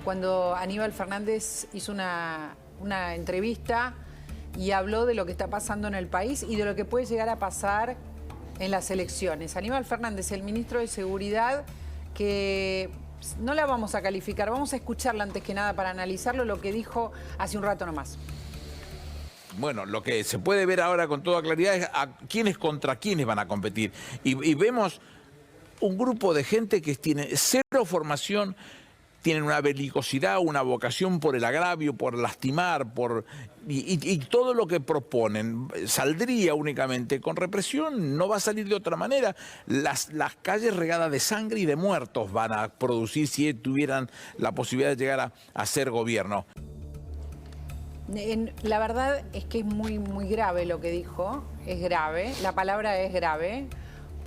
cuando Aníbal Fernández hizo una entrevista y habló de lo que está pasando en el país y de lo que puede llegar a pasar en las elecciones. Aníbal Fernández, el ministro de Seguridad, que no la vamos a calificar, vamos a escucharla antes que nada para analizarlo, lo que dijo hace un rato nomás. Bueno, lo que se puede ver ahora con toda claridad es a quiénes contra quiénes van a competir. Y vemos un grupo de gente que tiene cero formación, tienen una belicosidad, una vocación por el agravio, por lastimar, y todo lo que proponen saldría únicamente con represión, no va a salir de otra manera. Las calles regadas de sangre y de muertos van a producir si tuvieran la posibilidad de llegar a ser gobierno. La verdad es que es muy grave lo que dijo, es grave, la palabra es grave,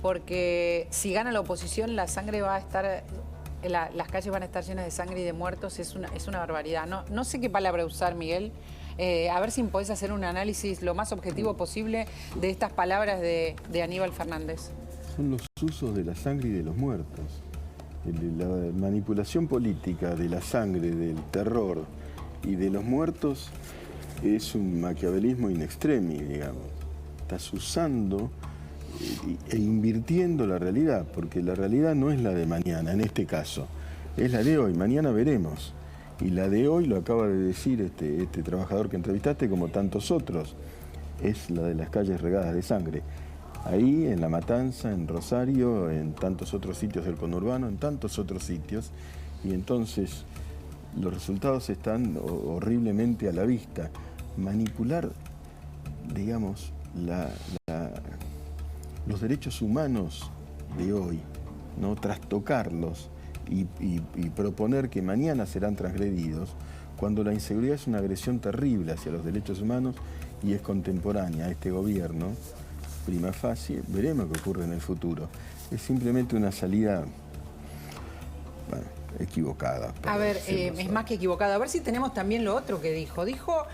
porque si gana la oposición la sangre va a estar, las calles van a estar llenas de sangre y de muertos, es una barbaridad. No sé qué palabra usar, Miguel, a ver si podés hacer un análisis lo más objetivo posible de estas palabras de Aníbal Fernández. Son los usos de la sangre y de los muertos, la manipulación política de la sangre, del terror y de los muertos es un maquiavelismo in extremis, digamos. Estás usando e invirtiendo la realidad, porque la realidad no es la de mañana, en este caso, es la de hoy. Mañana veremos. Y la de hoy, lo acaba de decir este trabajador que entrevistaste, como tantos otros, es la de las calles regadas de sangre. Ahí, en La Matanza, en Rosario, en tantos otros sitios del conurbano, en tantos otros sitios. Y entonces los resultados están horriblemente a la vista. Manipular, digamos, los derechos humanos de hoy, ¿no? Trastocarlos y proponer que mañana serán transgredidos, cuando la inseguridad es una agresión terrible hacia los derechos humanos y es contemporánea a este gobierno, prima facie, veremos qué ocurre en el futuro. Es simplemente una salida, bueno, equivocada. A ver, es más que equivocada. A ver si tenemos también lo otro que dijo. Dijo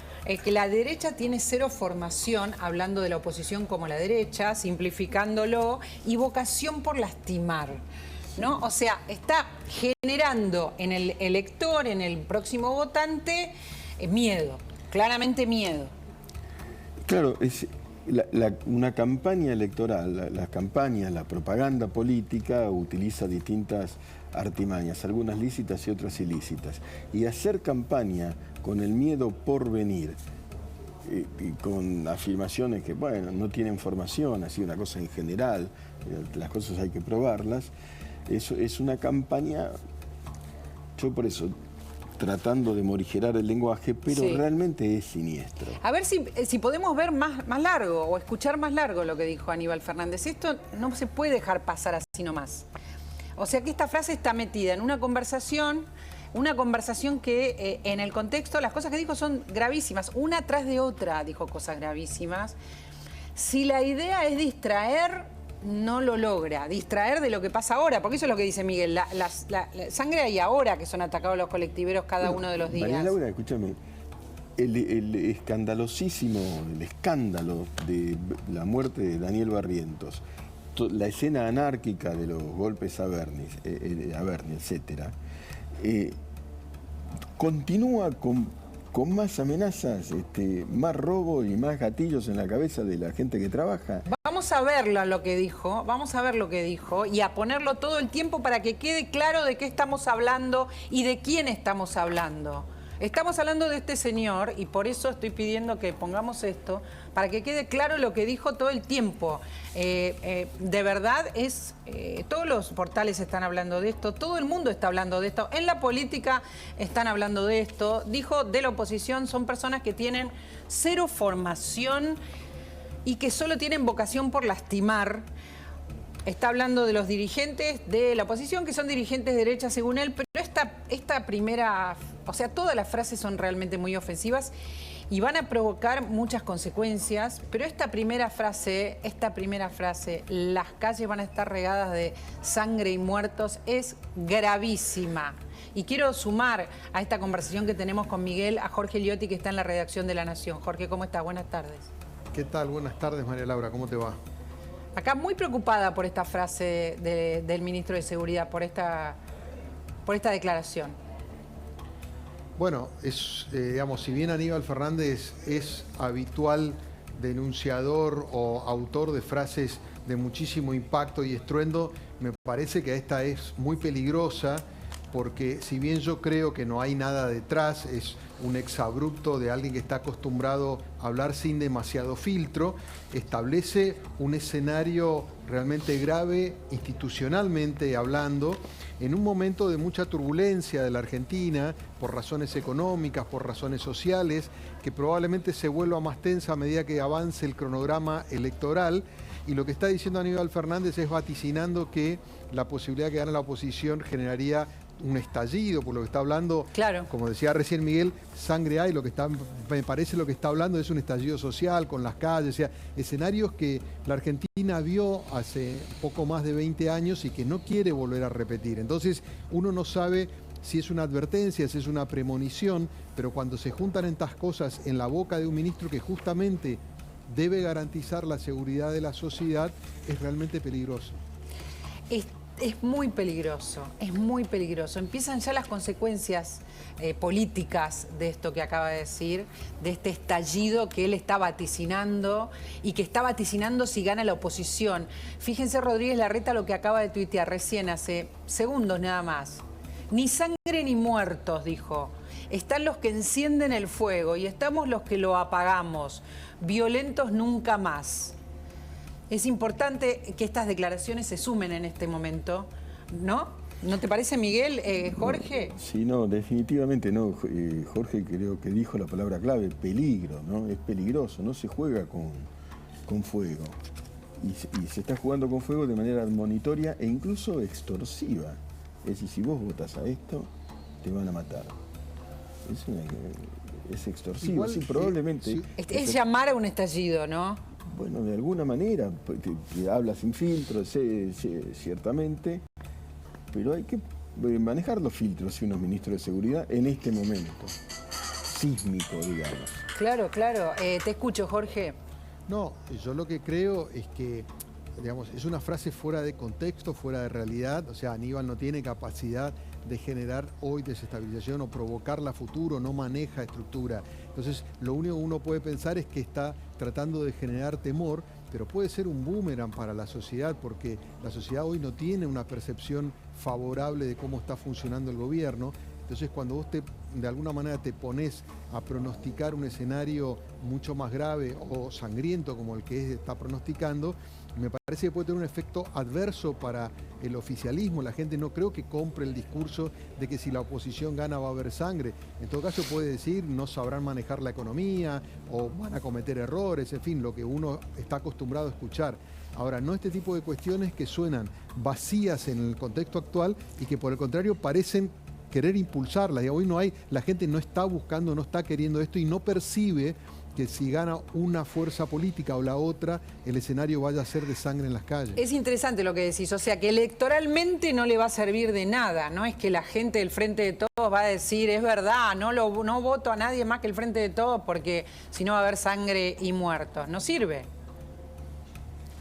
que la derecha tiene cero formación, hablando de la oposición como la derecha, simplificándolo, y vocación por lastimar, ¿no? O sea, está generando en el elector, en el próximo votante, miedo, claramente miedo. Claro, es una campaña electoral, las campañas, la propaganda política utiliza distintas artimañas, algunas lícitas y otras ilícitas. Y hacer campaña con el miedo por venir, y con afirmaciones que, bueno, no tienen formación, así una cosa en general, las cosas hay que probarlas, eso es una campaña, yo por eso, tratando de morigerar el lenguaje, pero sí, realmente es siniestro. A ver si podemos ver más largo o escuchar más largo lo que dijo Aníbal Fernández. Esto no se puede dejar pasar así nomás. O sea que esta frase está metida en una conversación que en el contexto, las cosas que dijo son gravísimas. Una tras de otra dijo cosas gravísimas. Si la idea es distraer, no lo logra. Distraer de lo que pasa ahora, porque eso es lo que dice Miguel. La sangre hay ahora que son atacados los colectiveros cada uno de los días. María Laura, escúchame. El escandalosísimo, el escándalo de la muerte de Daniel Barrientos, la escena anárquica de los golpes a Berni, etc., continúa con más amenazas, más robo y más gatillos en la cabeza de la gente que trabaja. Vamos a verlo lo que dijo, vamos a ver lo que dijo y a ponerlo todo el tiempo para que quede claro de qué estamos hablando y de quién estamos hablando. Estamos hablando de este señor y por eso estoy pidiendo que pongamos esto, para que quede claro lo que dijo todo el tiempo. De verdad, todos los portales están hablando de esto, todo el mundo está hablando de esto, en la política están hablando de esto. Dijo de la oposición, son personas que tienen cero formación y que solo tienen vocación por lastimar. Está hablando de los dirigentes de la oposición, que son dirigentes de derecha según él, pero esta primera, o sea, todas las frases son realmente muy ofensivas y van a provocar muchas consecuencias, pero esta primera frase, las calles van a estar regadas de sangre y muertos, es gravísima. Y quiero sumar a esta conversación que tenemos con Miguel a Jorge Liotti, que está en la redacción de La Nación. Jorge, ¿cómo estás? Buenas tardes. ¿Qué tal? Buenas tardes, María Laura. ¿Cómo te va? Acá muy preocupada por esta frase del ministro de Seguridad, por esta declaración. Bueno, digamos, si bien Aníbal Fernández es habitual denunciador o autor de frases de muchísimo impacto y estruendo, me parece que esta es muy peligrosa, porque si bien yo creo que no hay nada detrás, es un exabrupto de alguien que está acostumbrado a hablar sin demasiado filtro, establece un escenario realmente grave institucionalmente hablando, en un momento de mucha turbulencia de la Argentina, por razones económicas, por razones sociales, que probablemente se vuelva más tensa a medida que avance el cronograma electoral. Y lo que está diciendo Aníbal Fernández es vaticinando que la posibilidad que gane la oposición generaría un estallido, por lo que está hablando, claro, como decía recién Miguel, sangre hay, me parece lo que está hablando es un estallido social con las calles, o sea, escenarios que la Argentina vio hace poco más de 20 años y que no quiere volver a repetir. Entonces, uno no sabe si es una advertencia, si es una premonición, pero cuando se juntan estas cosas en la boca de un ministro que justamente debe garantizar la seguridad de la sociedad, es realmente peligroso. Es muy peligroso, es muy peligroso. Empiezan ya las consecuencias políticas de esto que acaba de decir, de este estallido que él está vaticinando y que está vaticinando si gana la oposición. Fíjense Rodríguez Larreta lo que acaba de tuitear recién, hace segundos nada más. Ni sangre ni muertos, dijo. Están los que encienden el fuego y estamos los que lo apagamos. Violentos nunca más. Es importante que estas declaraciones se sumen en este momento, ¿no? ¿No te parece, Miguel, Jorge? Sí, no, definitivamente no. Jorge creo que dijo la palabra clave, peligro, ¿no? Es peligroso, no se juega con fuego. Y se está jugando con fuego de manera admonitoria e incluso extorsiva. Es decir, si vos votas a esto, te van a matar. Es extorsivo, Igual, sí, probablemente. sí. Es llamar a un estallido, ¿no? Bueno, de alguna manera, te habla sin filtro, ciertamente, pero hay que manejar los filtros si uno es ministro de Seguridad en este momento, sísmico, digamos. Claro, claro. Te escucho, Jorge. No, yo lo que creo es que, digamos, es una frase fuera de contexto, fuera de realidad. O sea, Aníbal no tiene capacidad de generar hoy desestabilización o provocarla a futuro, no maneja estructura. Entonces, lo único que uno puede pensar es que está tratando de generar temor, pero puede ser un boomerang para la sociedad, porque la sociedad hoy no tiene una percepción favorable de cómo está funcionando el gobierno. Entonces, cuando vos de alguna manera te pones a pronosticar un escenario mucho más grave o sangriento como el que está pronosticando, me parece que puede tener un efecto adverso para el oficialismo. La gente no creo que compre el discurso de que si la oposición gana va a haber sangre. En todo caso puede decir no sabrán manejar la economía o van a cometer errores, en fin, lo que uno está acostumbrado a escuchar. Ahora, no este tipo de cuestiones que suenan vacías en el contexto actual y que por el contrario parecen querer impulsarlas. Hoy no hay, la gente no está buscando, no está queriendo esto y no percibe que si gana una fuerza política o la otra, el escenario vaya a ser de sangre en las calles. Es interesante lo que decís, o sea que electoralmente no le va a servir de nada, no es que la gente del Frente de Todos va a decir, es verdad, no voto a nadie más que el Frente de Todos porque si no va a haber sangre y muertos, no sirve.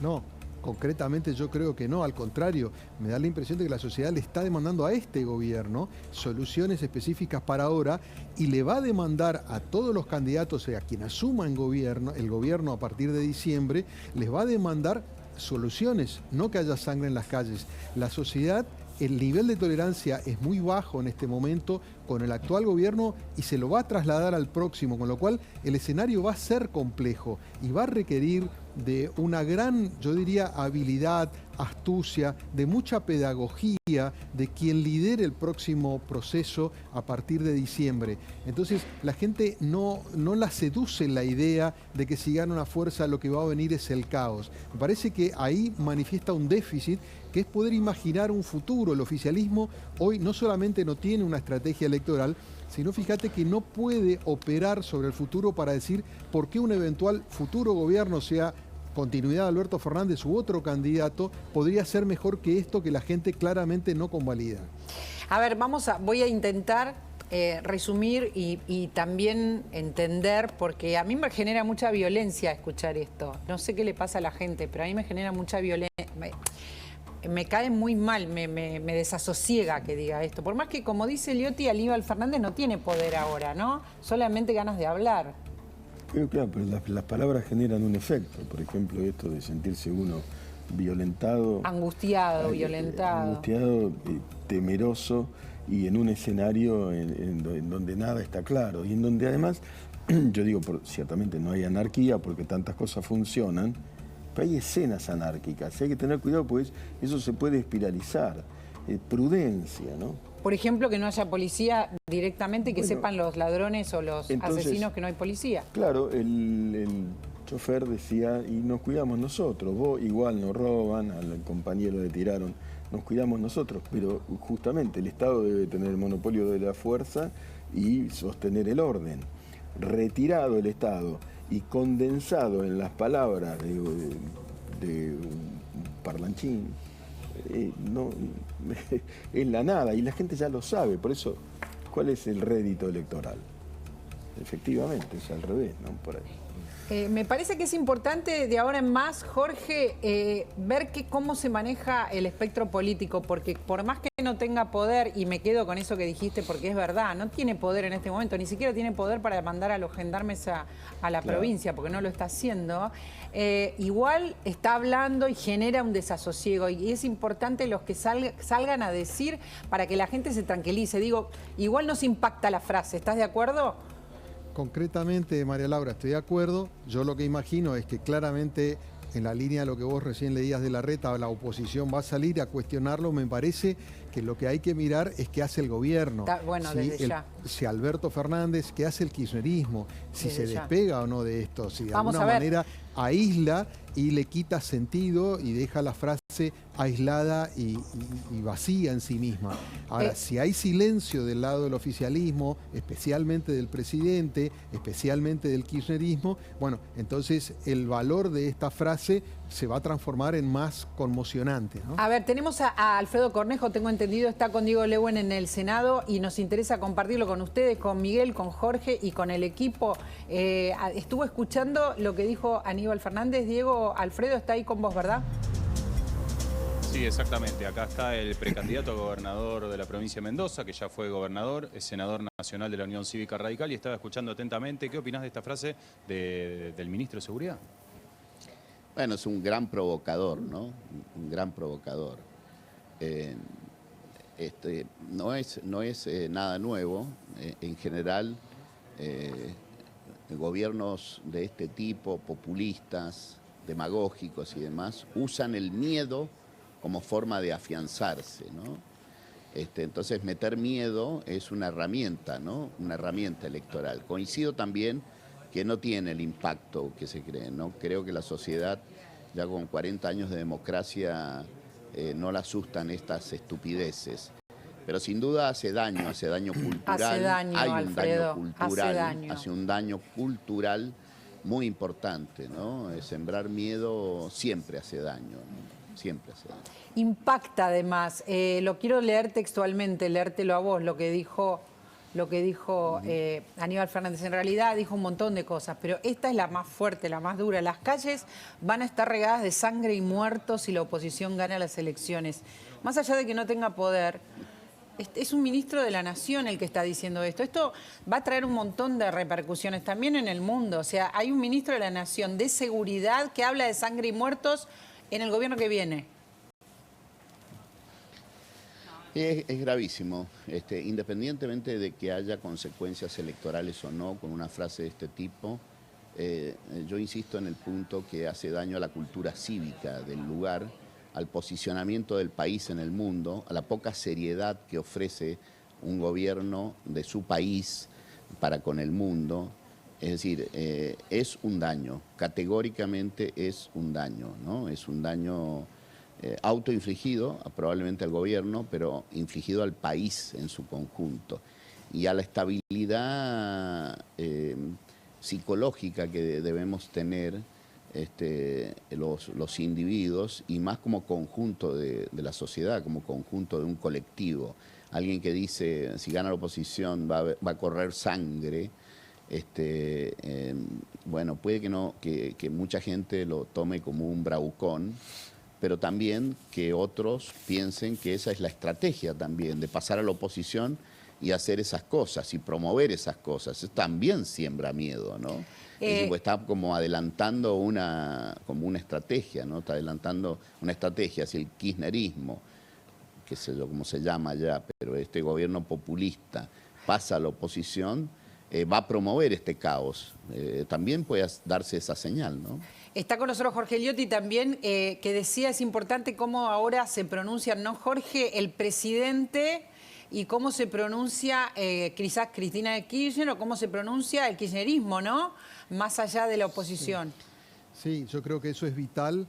No, concretamente yo creo que no, al contrario, me da la impresión de que la sociedad le está demandando a este gobierno soluciones específicas para ahora y le va a demandar a todos los candidatos, a quien asuman el gobierno a partir de diciembre, les va a demandar soluciones, no que haya sangre en las calles. La sociedad, el nivel de tolerancia es muy bajo en este momento con el actual gobierno y se lo va a trasladar al próximo, con lo cual el escenario va a ser complejo y va a requerir de una gran, yo diría, habilidad, astucia, de mucha pedagogía de quien lidere el próximo proceso a partir de diciembre. Entonces, la gente no la seduce la idea de que si gana una fuerza lo que va a venir es el caos. Me parece que ahí manifiesta un déficit que es poder imaginar un futuro. El oficialismo hoy no solamente no tiene una estrategia electoral, sino fíjate que no puede operar sobre el futuro para decir por qué un eventual futuro gobierno, sea continuidad de Alberto Fernández u otro candidato, podría ser mejor que esto que la gente claramente no convalida. A ver, voy a intentar resumir y también entender, porque a mí me genera mucha violencia escuchar esto. No sé qué le pasa a la gente, pero a mí me genera mucha violencia. me cae muy mal, me desasosiega que diga esto. Por más que, como dice Liotti, Aníbal Fernández no tiene poder ahora, ¿no? Solamente ganas de hablar. Claro, pero las palabras generan un efecto. Por ejemplo, esto de sentirse uno violentado. Angustiado, violentado. Angustiado, temeroso y en un escenario en donde nada está claro. Y en donde además, yo digo, ciertamente no hay anarquía porque tantas cosas funcionan, pero hay escenas anárquicas. Hay que tener cuidado porque eso se puede espiralizar. Prudencia, ¿no? Por ejemplo, que no haya policía directamente, que sepan los ladrones o los asesinos que no hay policía. Claro, el chofer decía, y nos cuidamos nosotros, vos igual nos roban, al compañero le tiraron, nos cuidamos nosotros, pero justamente el Estado debe tener el monopolio de la fuerza y sostener el orden. Retirado el Estado y condensado en las palabras de un parlanchín, no, es la nada, y la gente ya lo sabe. Por eso, ¿cuál es el rédito electoral? Efectivamente, es al revés, ¿no? Por ahí. Me parece que es importante de ahora en más, Jorge, ver cómo se maneja el espectro político, porque por más que no tenga poder, y me quedo con eso que dijiste porque es verdad, no tiene poder en este momento, ni siquiera tiene poder para mandar a los gendarmes a la provincia, porque no lo está haciendo, igual está hablando y genera un desasosiego, y es importante los que salgan a decir para que la gente se tranquilice. Digo, igual nos impacta la frase, ¿estás de acuerdo? Concretamente, María Laura, estoy de acuerdo. Yo lo que imagino es que claramente, en la línea de lo que vos recién leías de Larreta, la oposición va a salir a cuestionarlo. Me parece que lo que hay que mirar es qué hace el gobierno. Bueno, desde ya. Si Alberto Fernández, qué hace el kirchnerismo, si se despega o no de esto, si de alguna manera aísla y le quita sentido y deja la frase aislada y vacía en sí misma. Ahora, si hay silencio del lado del oficialismo, especialmente del presidente, especialmente del kirchnerismo, bueno, entonces el valor de esta frase se va a transformar en más conmocionante, ¿no? A ver, tenemos a Alfredo Cornejo, tengo entendido, está con Diego Leuen en el Senado y nos interesa compartirlo con ustedes, con Miguel, con Jorge y con el equipo. Estuvo escuchando lo que dijo Aníbal Fernández. Diego, Alfredo está ahí con vos, ¿verdad? Sí, exactamente. Acá está el precandidato a gobernador de la provincia de Mendoza, que ya fue gobernador, es senador nacional de la Unión Cívica Radical, y estaba escuchando atentamente. ¿Qué opinás de esta frase del ministro de Seguridad? Bueno, es un gran provocador, ¿no? Un gran provocador. No es nada nuevo. En general, gobiernos de este tipo, populistas, demagógicos y demás, usan el miedo como forma de afianzarse, ¿no? Entonces, meter miedo es una herramienta, ¿no? Una herramienta electoral. Coincido también que no tiene el impacto que se cree, ¿no? Creo que la sociedad, ya con 40 años de democracia, no la asustan estas estupideces. Pero sin duda hace daño cultural. Hace daño, hay un Alfredo, daño cultural, hace un daño cultural muy importante, ¿no? Sembrar miedo siempre hace daño, ¿no? Siempre hace daño. Impacta además, lo quiero leer textualmente, leértelo a vos, lo que dijo Aníbal Fernández. En realidad dijo un montón de cosas, pero esta es la más fuerte, la más dura. Las calles van a estar regadas de sangre y muertos si la oposición gana las elecciones. Más allá de que no tenga poder, es un ministro de la Nación el que está diciendo esto. Esto va a traer un montón de repercusiones también en el mundo. O sea, hay un ministro de la Nación de Seguridad que habla de sangre y muertos en el gobierno que viene. Es gravísimo, independientemente de que haya consecuencias electorales o no con una frase de este tipo, yo insisto en el punto que hace daño a la cultura cívica del lugar, al posicionamiento del país en el mundo, a la poca seriedad que ofrece un gobierno de su país para con el mundo. Es decir, es un daño, categóricamente es un daño, ¿no? Es un daño autoinfligido, probablemente al gobierno, pero infligido al país en su conjunto. Y a la estabilidad psicológica que debemos tener los individuos, y más como conjunto de la sociedad, como conjunto de un colectivo. Alguien que dice, si gana la oposición va a correr sangre, bueno, puede que no, que mucha gente lo tome como un bravucón, pero también que otros piensen que esa es la estrategia también, de pasar a la oposición y hacer esas cosas y promover esas cosas. Eso también siembra miedo, ¿no? Es decir, pues está como adelantando como una estrategia, ¿no? Está adelantando una estrategia hacia el kirchnerismo, qué sé yo cómo se llama ya, pero este gobierno populista pasa a la oposición, va a promover este caos. También puede darse esa señal, ¿no? Está con nosotros Jorge Liotti también, que decía, es importante cómo ahora se pronuncian, ¿no, Jorge? El presidente y cómo se pronuncia quizás Cristina de Kirchner o cómo se pronuncia el kirchnerismo, ¿no? Más allá de la oposición. Sí, yo creo que eso es vital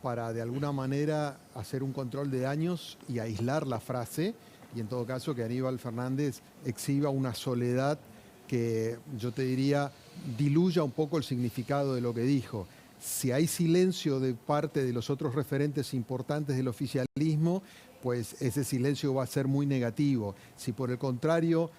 para de alguna manera hacer un control de daños y aislar la frase, y en todo caso que Aníbal Fernández exhiba una soledad que yo te diría diluya un poco el significado de lo que dijo. Si hay silencio de parte de los otros referentes importantes del oficialismo, pues ese silencio va a ser muy negativo. Si por el contrario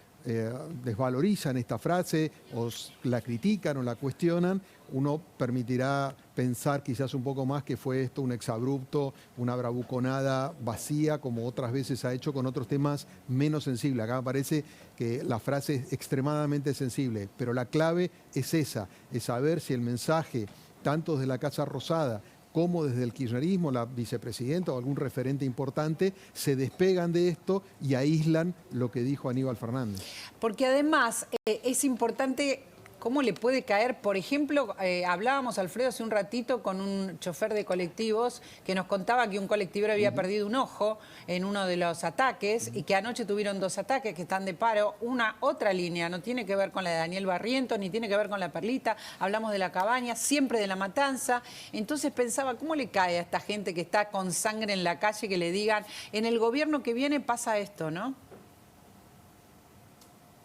desvalorizan esta frase o la critican o la cuestionan, uno permitirá pensar quizás un poco más que fue esto un exabrupto, una bravuconada vacía, como otras veces ha hecho con otros temas menos sensibles. Acá me parece que la frase es extremadamente sensible, pero la clave es esa, es saber si el mensaje, tanto desde la Casa Rosada como desde el kirchnerismo, la vicepresidenta o algún referente importante, se despegan de esto y aíslan lo que dijo Aníbal Fernández. Porque además es importante cómo le puede caer, por ejemplo, hablábamos, Alfredo, hace un ratito con un chofer de colectivos que nos contaba que un colectivero había perdido un ojo en uno de los ataques y que anoche tuvieron 2 ataques que están de paro. Otra línea, no tiene que ver con la de Daniel Barrientos, ni tiene que ver con La Perlita, hablamos de La Cabaña, siempre de La Matanza. Entonces pensaba, ¿cómo le cae a esta gente que está con sangre en la calle que le digan, en el gobierno que viene pasa esto, ¿no?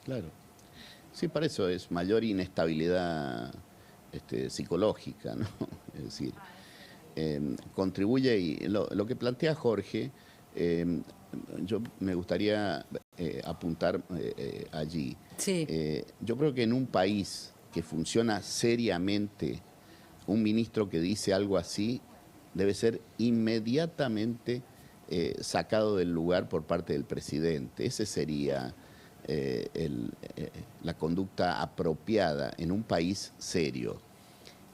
Claro. Sí, para eso es mayor inestabilidad psicológica, ¿no? Es decir, contribuye, y lo que plantea Jorge, yo me gustaría apuntar allí. Sí. Yo creo que en un país que funciona seriamente, un ministro que dice algo así debe ser inmediatamente sacado del lugar por parte del presidente. Ese sería la conducta apropiada en un país serio.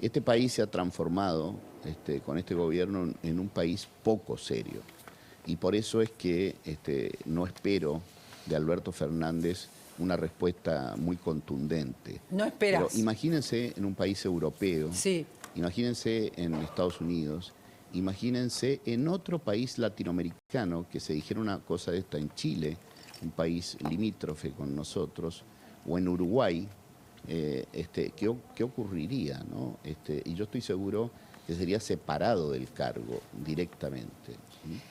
Este país se ha transformado con este gobierno en un país poco serio. Y por eso es que no espero de Alberto Fernández una respuesta muy contundente. No esperas. Pero imagínense en un país europeo, sí. Imagínense en Estados Unidos, imagínense en otro país latinoamericano que se dijera una cosa de esta en Chile, un país limítrofe con nosotros, o en Uruguay, ¿qué ocurriría, ¿no? Y yo estoy seguro que sería separado del cargo directamente.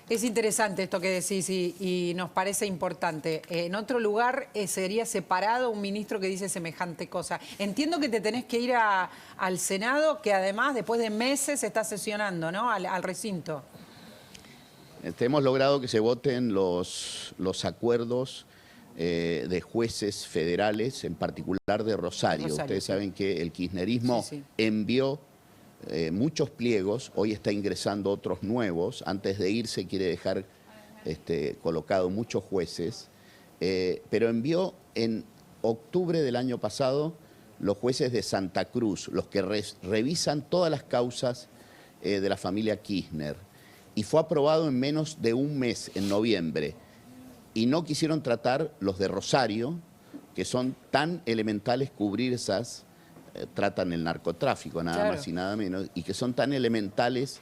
Es interesante esto que decís y nos parece importante. En otro lugar sería separado un ministro que dice semejante cosa. Entiendo que te tenés que ir al Senado, que además después de meses está sesionando, ¿no? Al recinto. Hemos logrado que se voten los acuerdos de jueces federales, en particular de Rosario. Ustedes saben que el kirchnerismo envió muchos pliegos, hoy está ingresando otros nuevos, antes de irse quiere dejar colocado muchos jueces, pero envió en octubre del año pasado los jueces de Santa Cruz, los que revisan todas las causas de la familia Kirchner, y fue aprobado en menos de un mes, en noviembre, y no quisieron tratar los de Rosario, que son tan elementales cubrir esas, tratan el narcotráfico nada más y nada menos, y que son tan elementales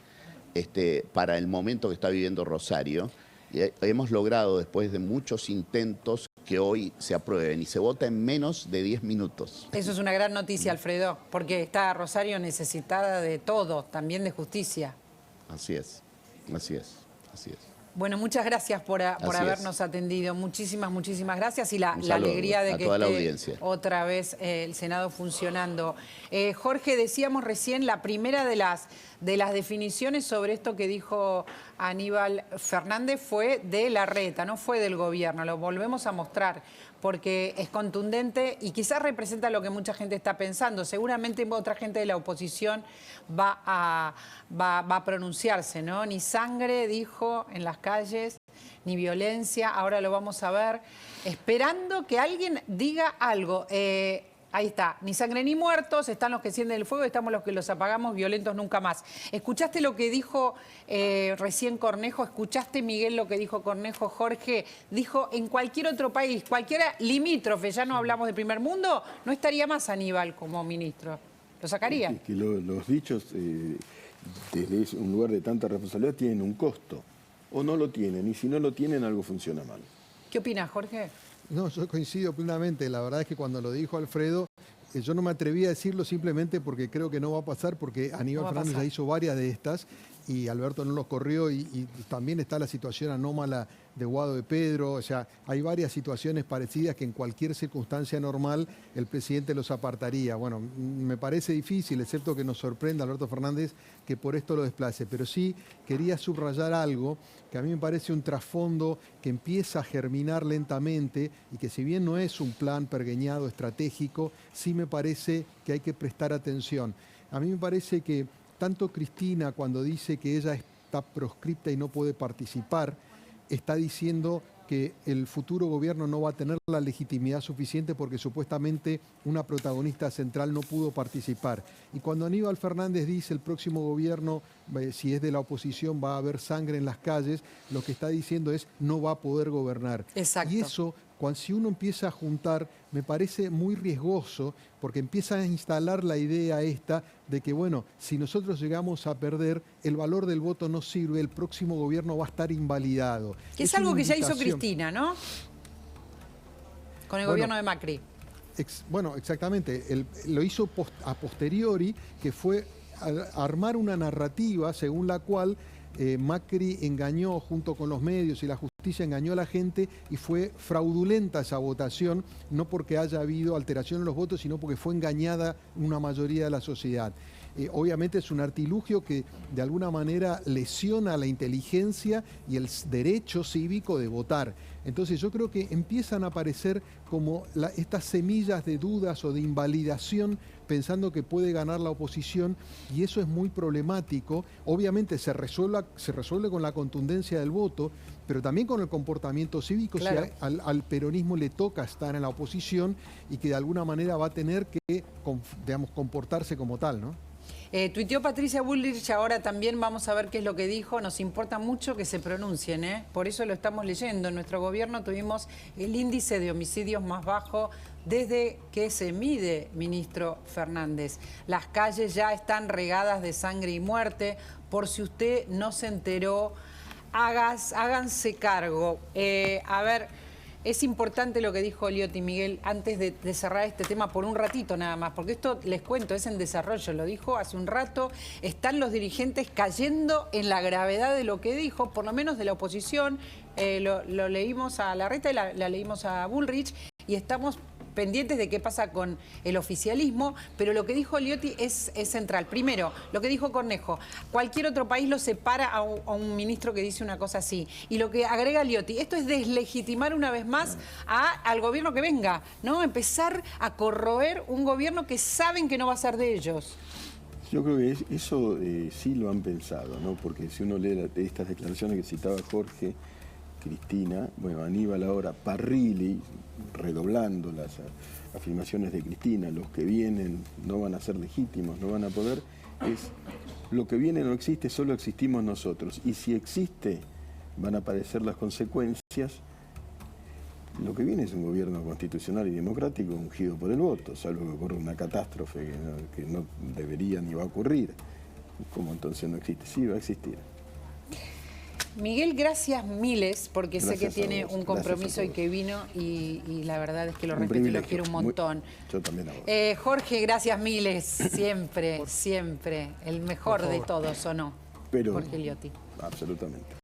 para el momento que está viviendo Rosario. Y hemos logrado, después de muchos intentos, que hoy se aprueben y se vota en menos de 10 minutos. Eso es una gran noticia, Alfredo, porque está Rosario necesitada de todo, también de justicia. Así es, así es, así es. Bueno, muchas gracias por habernos atendido. Muchísimas gracias y la alegría de que esté otra vez el Senado funcionando. Jorge, decíamos recién, la primera de de las definiciones sobre esto que dijo Aníbal Fernández fue de Larreta, no fue del gobierno, lo volvemos a mostrar, porque es contundente y quizás representa lo que mucha gente está pensando. Seguramente otra gente de la oposición va a pronunciarse, ¿no? Ni sangre, dijo, en las calles, ni violencia, ahora lo vamos a ver, esperando que alguien diga algo. Ahí está, ni sangre ni muertos, están los que encienden el fuego, estamos los que los apagamos, violentos nunca más. ¿Escuchaste lo que dijo recién Cornejo? ¿Escuchaste, Miguel, lo que dijo Cornejo? Jorge dijo, en cualquier otro país, cualquiera limítrofe, ya no hablamos de primer mundo, no estaría más Aníbal como ministro. ¿Lo sacaría? Es que los dichos, desde un lugar de tanta responsabilidad, tienen un costo. O no lo tienen, y si no lo tienen, algo funciona mal. ¿Qué opinas, Jorge? No, yo coincido plenamente. La verdad es que cuando lo dijo Alfredo, yo no me atreví a decirlo simplemente porque creo que no va a pasar, porque Aníbal Fernández ya hizo varias de estas y Alberto no los corrió y también está la situación anómala de Guado de Pedro. O sea, hay varias situaciones parecidas que en cualquier circunstancia normal el presidente los apartaría. Bueno, me parece difícil, excepto que nos sorprenda Alberto Fernández que por esto lo desplace, pero sí quería subrayar algo que a mí me parece un trasfondo que empieza a germinar lentamente y que si bien no es un plan pergeñado estratégico, sí me parece que hay que prestar atención. A mí me parece que tanto Cristina, cuando dice que ella está proscripta y no puede participar, está diciendo que el futuro gobierno no va a tener la legitimidad suficiente porque supuestamente una protagonista central no pudo participar. Y cuando Aníbal Fernández dice el próximo gobierno, si es de la oposición, va a haber sangre en las calles, lo que está diciendo es no va a poder gobernar. Exacto. Y eso, si uno empieza a juntar, me parece muy riesgoso porque empieza a instalar la idea esta de que, bueno, si nosotros llegamos a perder, el valor del voto no sirve, el próximo gobierno va a estar invalidado. Que es algo que ya hizo Cristina, ¿no? Con el gobierno de Macri. Bueno, exactamente. Lo hizo a posteriori, que fue armar una narrativa según la cual Macri engañó junto con los medios y la justicia engañó a la gente y fue fraudulenta esa votación, no porque haya habido alteración en los votos, sino porque fue engañada una mayoría de la sociedad. Obviamente es un artilugio que de alguna manera lesiona la inteligencia y el derecho cívico de votar. Entonces yo creo que empiezan a aparecer como estas semillas de dudas o de invalidación pensando que puede ganar la oposición y eso es muy problemático. Obviamente se resuelve con la contundencia del voto, pero también con el comportamiento cívico. Claro. Si al peronismo le toca estar en la oposición y que de alguna manera va a tener que, digamos, comportarse como tal, ¿no? Tuiteó Patricia Bullrich, ahora también vamos a ver qué es lo que dijo. Nos importa mucho que se pronuncien, por eso lo estamos leyendo. En nuestro gobierno tuvimos el índice de homicidios más bajo desde que se mide, ministro Fernández. Las calles ya están regadas de sangre y muerte. Por si usted no se enteró, háganse cargo. A ver... Es importante lo que dijo Liotti, Miguel, antes de cerrar este tema por un ratito nada más, porque esto, les cuento, es en desarrollo, lo dijo hace un rato, están los dirigentes cayendo en la gravedad de lo que dijo, por lo menos de la oposición, lo leímos a Larreta y la leímos a Bullrich, y estamos pendientes de qué pasa con el oficialismo, pero lo que dijo Liotti es central. Primero, lo que dijo Cornejo, cualquier otro país lo separa a un ministro que dice una cosa así. Y lo que agrega Liotti, esto es deslegitimar una vez más al gobierno que venga, ¿no? Empezar a corroer un gobierno que saben que no va a ser de ellos. Yo creo que eso sí lo han pensado, ¿no? Porque si uno lee estas declaraciones que citaba Jorge, Cristina, bueno, Aníbal ahora, Parrilli, redoblando las afirmaciones de Cristina, los que vienen no van a ser legítimos, no van a poder, es lo que viene no existe, solo existimos nosotros. Y si existe, van a aparecer las consecuencias. Lo que viene es un gobierno constitucional y democrático ungido por el voto, salvo que ocurra una catástrofe que no debería ni va a ocurrir. ¿Cómo entonces no existe? Sí, va a existir. Miguel, gracias miles, porque Gracias sé que tiene vos, un compromiso y que vino y la verdad es que lo respeto y lo quiero un montón. Yo también a vos. Jorge, gracias miles, siempre, siempre, el mejor de todos, ¿o no? Pero, Jorge Liotti. absolutamente.